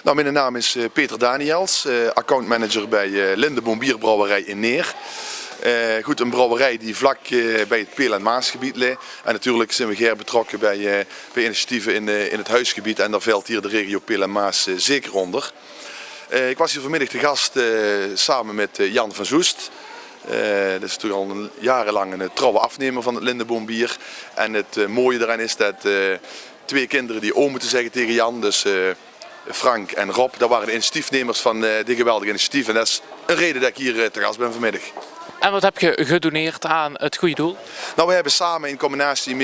Nou, mijn naam is Peter Daniels, accountmanager bij Lindeboom Bierbrouwerij in Neer. Goed, een brouwerij die vlak bij het Peel- en Maasgebied ligt. En natuurlijk zijn we zeer betrokken bij initiatieven in het huisgebied en daar valt hier de regio Peel en Maas zeker onder. Ik was hier vanmiddag te gast samen met Jan van Soest. Dat is natuurlijk al jarenlang een trouwe afnemer van het Lindeboom bier. En het mooie daaraan is dat twee kinderen die oom moeten zeggen tegen Jan, dus Frank en Rob, dat waren de initiatiefnemers van dit geweldige initiatief. En dat is een reden dat ik hier te gast ben vanmiddag. En wat heb je gedoneerd aan het goede doel? Nou, we hebben samen in combinatie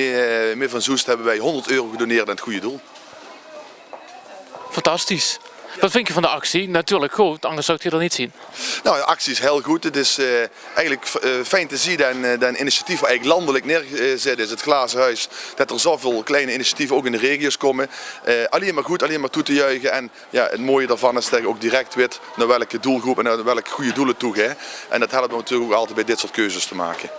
met Van Soest hebben wij €100 gedoneerd aan het goede doel. Fantastisch. Wat vind je van de actie? Natuurlijk goed, anders zou ik het hier dan niet zien. Nou, de actie is heel goed. Het is eigenlijk fijn te zien dat een initiatief eigenlijk landelijk neergezet is, het Glazen Huis, dat er zoveel kleine initiatieven ook in de regio's komen. Alleen maar goed, alleen maar toe te juichen. En ja, het mooie daarvan is dat je ook direct weet naar welke doelgroep en naar welke goede doelen toe gaat. En dat helpt me natuurlijk ook altijd bij dit soort keuzes te maken.